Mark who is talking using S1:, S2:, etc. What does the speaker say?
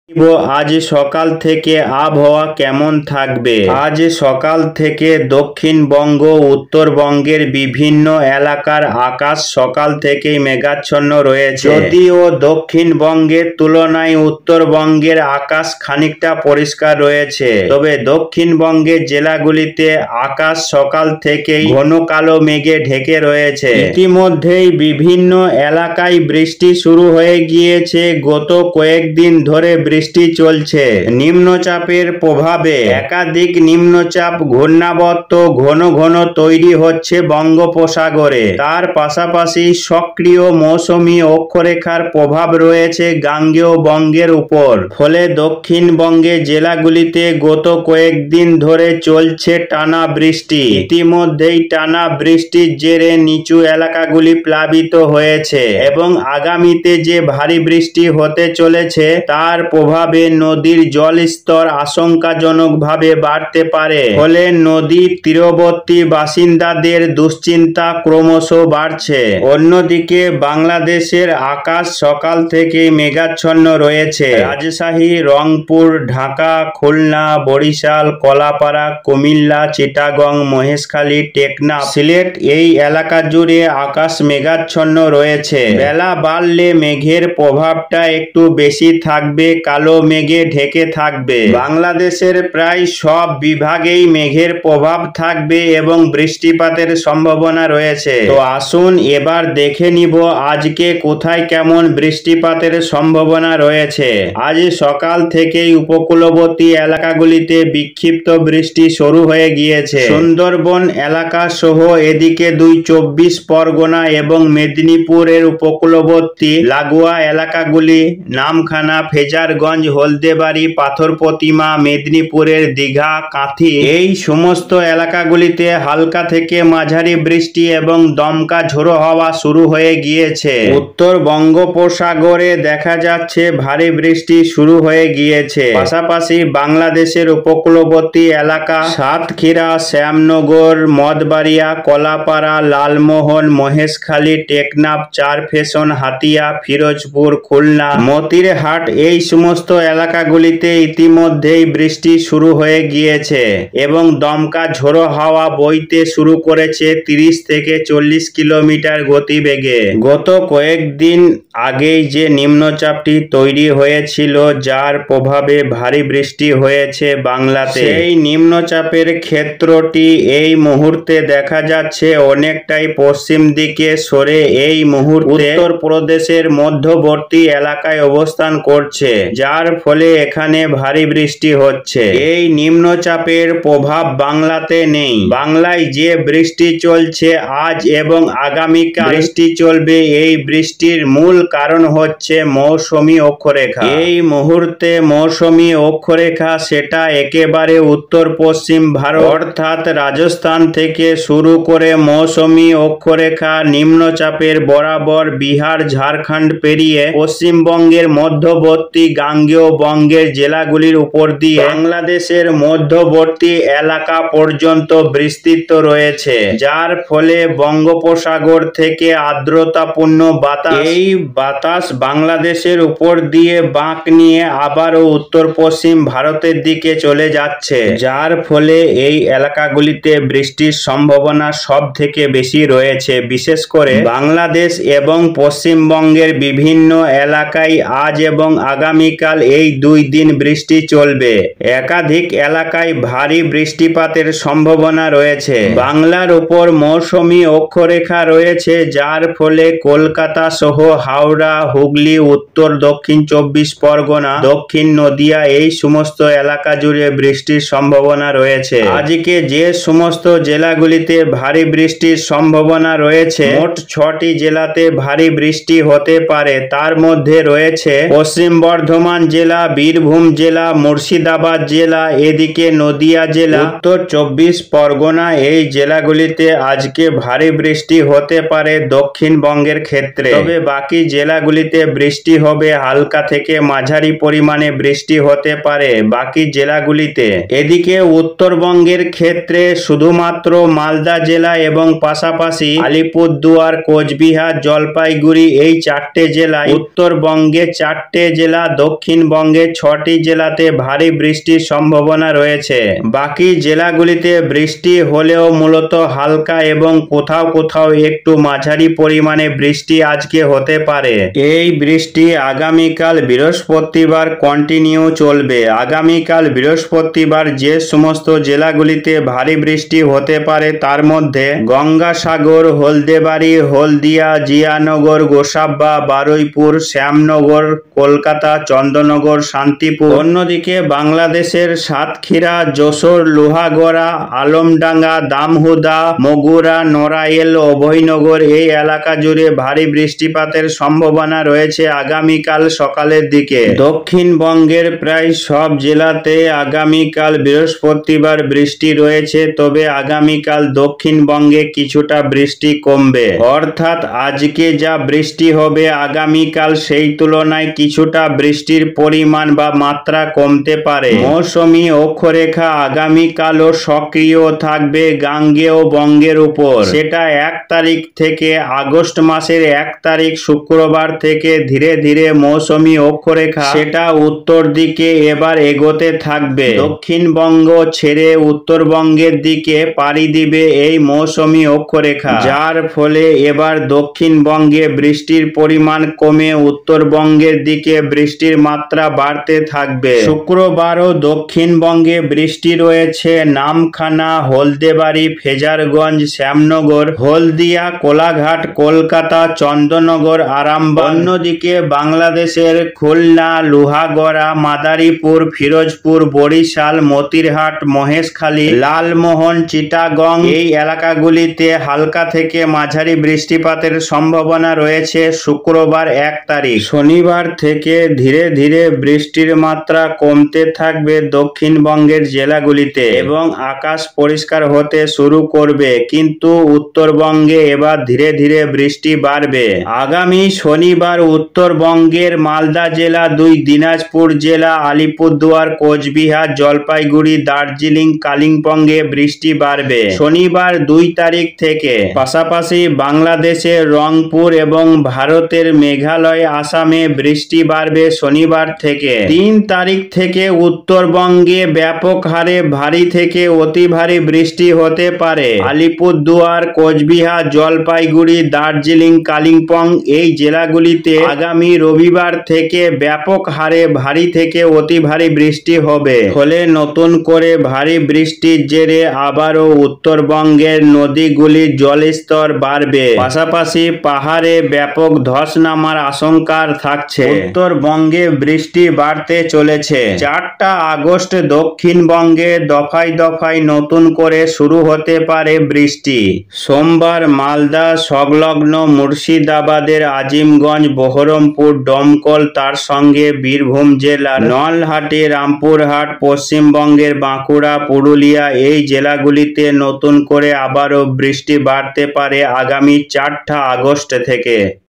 S1: আজ সকাল থেকে আবহাওয়া কেমন থাকবে। আজ সকাল থেকে দক্ষিণবঙ্গ উত্তরবঙ্গের বিভিন্ন এলাকার আকাশ সকাল থেকেই মেঘাচ্ছন্ন রয়েছে। যদিও দক্ষিণবঙ্গের তুলনায় উত্তরবঙ্গের আকাশ খানিকটা পরিষ্কার রয়েছে, তবে দক্ষিণবঙ্গের জেলাগুলিতে আকাশ সকাল থেকেই ঘন কালো মেঘে ঢেকে রয়েছে। ইতিমধ্যেই বিভিন্ন এলাকায় বৃষ্টি শুরু হয়ে গিয়েছে। গত কয়েকদিন ধরে বৃষ্টি চলছে। নিম্নচাপের প্রভাবে একাধিক নিম্নচাপ ঘূর্ণাবর্ত ঘন ঘন তৈরি হচ্ছে বঙ্গোপসাগরে। তার পাশাপাশি সক্রিয় মৌসুমী অক্ষরেখার প্রভাব রয়েছে গাঙ্গেয় বঙ্গের উপর। ফলে দক্ষিণবঙ্গের জেলাগুলিতে গত কয়েকদিন ধরে চলছে টানা বৃষ্টি। ইতিমধ্যেই টানা বৃষ্টির জেরে নিচু এলাকাগুলি প্লাবিত হয়েছে এবং আগামীতে যে ভারী বৃষ্টি হতে চলেছে তার প্রভাবে নদীর জলস্তর আশঙ্কাজনকভাবে বাড়তে পারে। ফলে নদীর তীরবর্তী বাসিন্দাদের দুশ্চিন্তা ক্রমশ বাড়ছে। অন্যদিকে বাংলাদেশের আকাশ সকাল থেকে মেঘাচ্ছন্ন রয়েছে। রাজশাহী, রংপুর, ঢাকা, খুলনা, বরিশাল, কলাপাড়া, কুমিল্লা, চিটাগং, মহেশখালী, টেকনাফ, সিলেট এই এলাকা জুড়ে আকাশ মেঘাচ্ছন্ন রয়েছে। বেলা বাড়লে মেঘের প্রভাবটা একটু বেশি থাকবে, কালো মেঘে ঢেকে থাকবে। বাংলাদেশের প্রায় সব বিভাগেই মেঘের প্রভাব থাকবে এবং বৃষ্টিপাতের সম্ভাবনা রয়েছে। তো আসুন এবার দেখে নিব আজকে কোথায় কেমন বৃষ্টিপাতের সম্ভাবনা রয়েছে। আজ সকাল থেকেই উপকূলবর্তী এলাকাগুলিতে বিক্ষিপ্ত বৃষ্টি শুরু হয়ে গিয়েছে। সুন্দরবন এলাকা সহ এদিকে 24 পরগনা এবং মেদিনীপুরের উপকূলবর্তী লাগোয়া এলাকাগুলি নামখানা, ফেজারগঞ্জ, হলদেবাড়ি, পাথর প্রতিমা, মেদিনীপুরের দীঘা, কাঁথি এই সমস্ত এলাকাগুলিতে হালকা থেকে মাঝারি বৃষ্টি এবং দমকা ঝোড়ো হাওয়া শুরু হয়ে গিয়েছে। উত্তর বঙ্গোপসাগরে দেখা যাচ্ছে ভারী বৃষ্টি শুরু হয়ে গিয়েছে। পাশাপাশি বাংলাদেশের উপকূলবর্তী এলাকা সাতক্ষীরা, শ্যামনগর, মঠবাড়িয়া, কলাপাড়া, লালমোহন, মহেশখালী, টেকনাফ, চারফেশন, হাতিয়া, ফিরোজপুর, খুলনা, মতিরহাট এই সমস্ত এলাকাগুলিতে ইতিমধ্যেই বৃষ্টি শুরু হয়ে গিয়েছে এবং দমকা ঝোড়ো হাওয়া বইতে শুরু করেছে 30 থেকে 40 কিলোমিটার গতিবেগে। গত কয়েকদিন আগেই যে নিম্নচাপটি তৈরি হয়েছিল, যার প্রভাবে ভারী বৃষ্টি হয়েছে বাংলাতে, সেই নিম্নচাপের ক্ষেত্রটি এই মুহূর্তে দেখা যাচ্ছে অনেকটাই পশ্চিম দিকে সরে এই মুহূর্তে উত্তরপ্রদেশের মধ্যবর্তী এলাকায় অবস্থান করছে, যার ফলে এখানে ভারী বৃষ্টি হচ্ছে। এই নিম্নচাপের প্রভাব বাংলাতে নেই। বাংলায় যে বৃষ্টি চলছে আজ এবং আগামীকাল বৃষ্টি চলবে, এই বৃষ্টির মূল কারণ হচ্ছে মৌসুমী অক্ষরেখা। এই মুহূর্তে মৌসুমী অক্ষরেখা সেটা একেবারে উত্তর পশ্চিম ভারত অর্থাৎ রাজস্থান থেকে শুরু করে মৌসুমী অক্ষরেখা নিম্নচাপের বরাবর বিহার, ঝাড়খণ্ড পেরিয়ে পশ্চিমবঙ্গের মধ্যবর্তী গাঙ্গেয় বঙ্গের জেলাগুলির উপর দিয়ে বাংলাদেশের মধ্যবর্তী এলাকা পর্যন্ত বিস্তৃত রয়েছে, যার ফলে বঙ্গোপসাগর থেকে আর্দ্রতাপূর্ণ বাতাস, এই বাতাস বাংলাদেশের উপর দিয়ে বাঁক নিয়ে আবারও উত্তর পশ্চিম ভারতের দিকে চলে যাচ্ছে, যার ফলে এই এলাকাগুলিতে বৃষ্টির সম্ভাবনা সব থেকে বেশি রয়েছে। বিশেষ করে বাংলাদেশ এবং পশ্চিমবঙ্গের বিভিন্ন এলাকায় আজ এবং আগামীকাল এই 2 দিন বৃষ্টি চলবে। একাধিক এলাকায় ভারী বৃষ্টিপাতের সম্ভাবনা রয়েছে। বাংলার উপর মৌসুমী অক্ষরেখা রয়েছে, যার ফলে কলকাতা সহ হাওড়া, হুগলি, উত্তর দক্ষিণ 24 পরগনা, দক্ষিণ নদিয়া এই সমস্ত এলাকা জুড়ে বৃষ্টির সম্ভাবনা রয়েছে। আজকে যে সমস্ত জেলাগুলিতে ভারী বৃষ্টির সম্ভাবনা রয়েছে, মোট 6টি জেলাতে ভারী বৃষ্টি হতে পারে। তার মধ্যে রয়েছে পশ্চিম বর্ধমান জেলা, বীরভূম জেলা, মুর্শিদাবাদ জেলা, এদিকে নদিয়া জেলা, উত্তর 24 পরগনা এই জেলাগুলিতে আজকে ভারী বৃষ্টি হতে পারে দক্ষিণবঙ্গের ক্ষেত্রে। তবে বাকি জেলাগুলিতে বৃষ্টি হবে হালকা থেকে মাঝারি পরিমাণে বৃষ্টি হতে পারে বাকি জেলাগুলিতে। এদিকে উত্তরবঙ্গের ক্ষেত্রে শুধুমাত্র মালদা জেলা এবং পাশাপাশি আলিপুরদুয়ার, কোচবিহার, জলপাইগুড়ি এই 4টে জেলায়, উত্তরবঙ্গে 4টে জেলা, দক্ষিণবঙ্গের 6টি জেলাতে ভারী বৃষ্টির সম্ভাবনা রয়েছে। বাকি জেলাগুলিতে বৃষ্টি হলেও মূলত হালকা এবং কোথাও কোথাও একটু মাঝারি পরিমাণে বৃষ্টি আজকে হতে পারে। এই বৃষ্টি আগামীকাল বৃহস্পতিবার কন্টিনিউ চলবে। আগামীকাল বৃহস্পতিবার যে সমস্ত জেলাগুলিতে ভারী বৃষ্টি হতে পারে তার মধ্যে গঙ্গাসাগর, হলদেবাড়ি, হলদিয়া, জিয়ানগর, গোসাবা, বারুইপুর, শ্যামনগর, কলকাতা, চন্দননগর, শান্তিপুর। অন্যদিকে বাংলাদেশের সাতক্ষীরা, যশোর, লোহাগড়া, আলমডাঙ্গা, দামহুদা, মগুরা, নড়াইল, অভয়নগর এই এলাকা জুড়ে ভারী বৃষ্টিপাতের সম্ভাবনা রয়েছে আগামীকাল সকালের দিকে। দক্ষিণবঙ্গের প্রায় সব জেলাতে আগামীকাল বৃহস্পতিবার বৃষ্টি রয়েছে, তবে আগামীকাল দক্ষিণবঙ্গে কিছুটা বৃষ্টি কমবে। অর্থাৎ আজকে যা বৃষ্টি হবে আগামীকাল সেই তুলনায় কিছুটা বৃষ্টির পরিমাণ বা মাত্রা কমতে পারে। মৌসুমী অক্ষরেখা আগামীকালও সক্রিয় থাকবে গাঙ্গেয় বঙ্গের উপর। সেটা 1 তারিখ থেকে আগস্ট মাসের 1 তারিখ শুক্রবার থেকে ধীরে ধীরে মৌসুমী অক্ষরেখা সেটা উত্তর দিকে এবার এগোতে থাকবে। দক্ষিণবঙ্গ ছেড়ে উত্তরবঙ্গের দিকে পাড়ি দিবে এই মৌসুমী অক্ষরেখা, যার ফলে এবার দক্ষিণবঙ্গে বৃষ্টির পরিমাণ কমে উত্তরবঙ্গের দিকে বৃষ্টির মাত্রা বাড়তে থাকবে। শুক্রবারও দক্ষিণবঙ্গে বৃষ্টি রয়েছে নামখানা, হলদেবাড়ি, ফেজারগঞ্জ, শ্যামনগর, হলদিয়া, কোলাঘাট, কলকাতা, চন্দননগর, আরামবাগ। অন্যদিকে বাংলাদেশের খুলনা, লোহাগড়া, মাদারীপুর, ফিরোজপুর, বরিশাল, মতিরহাট, মহেশখালী, লালমোহন, চিটাগং এই এলাকাগুলিতে হালকা থেকে মাঝারি বৃষ্টিপাতের সম্ভাবনা রয়েছে শুক্রবার 1 তারিখ। শনিবার থেকে ধীরে ধীরে বৃষ্টির মাত্রা কমতে থাকবে দক্ষিণবঙ্গের জেলাগুলিতে এবং আকাশ পরিষ্কার হতে শুরু করবে, কিন্তু উত্তরবঙ্গে এবার ধীরে ধীরে বৃষ্টি বাড়বে। আগামী শনিবার উত্তরবঙ্গের মালদা জেলা, 2 দিনাজপুর জেলা, আলিপুরদুয়ার, কোচবিহার, জলপাইগুড়ি, দার্জিলিং, কালিম্পংয়ে বৃষ্টি বাড়বে শনিবার 2 তারিখ থেকে। পাশাপাশি বাংলাদেশের রংপুর এবং ভারতের মেঘালয়, আসামে বৃষ্টি বাড়বে শনিবার থেকে। 3 তারিখ থেকে উত্তরবঙ্গে ব্যাপক হারে ভারী থেকে অতি ভারী বৃষ্টি হতে পারে। আলিপুরদুয়ার, কোচবিহার, জলপাইগুড়ি, দার্জিলিং, কালিম্পং এই জেলাগুলিতে আগামী রবিবার থেকে ব্যাপক হারে ভারী থেকে অতি ভারী বৃষ্টি হবে। ফলে নতুন করে ভারী বৃষ্টির জেরে আবারও উত্তরবঙ্গের নদীগুলির জলস্তর বাড়বে। পাশাপাশি পাহাড়ে ব্যাপক ধস নামার আশঙ্কা থাকছে। উত্তরবঙ্গে বৃষ্টি বাড়তে চলেছে। 4 আগস্ট দক্ষিণবঙ্গে দফায় দফায় নতুন করে শুরু হতে পারে বৃষ্টি। সোমবার মালদা সংলগ্ন মুর্শিদাবাদের আজিমগঞ্জ, বহরমপুর, দমকল, তার সঙ্গে বীরভূম জেলার নলহাটি, রামপুরহাট, পশ্চিমবঙ্গের বাঁকুড়া, পুরুলিয়া এই জেলাগুলিতে নতুন করে আবারও বৃষ্টি বাড়তে পারে আগামী 4 আগস্ট থেকে।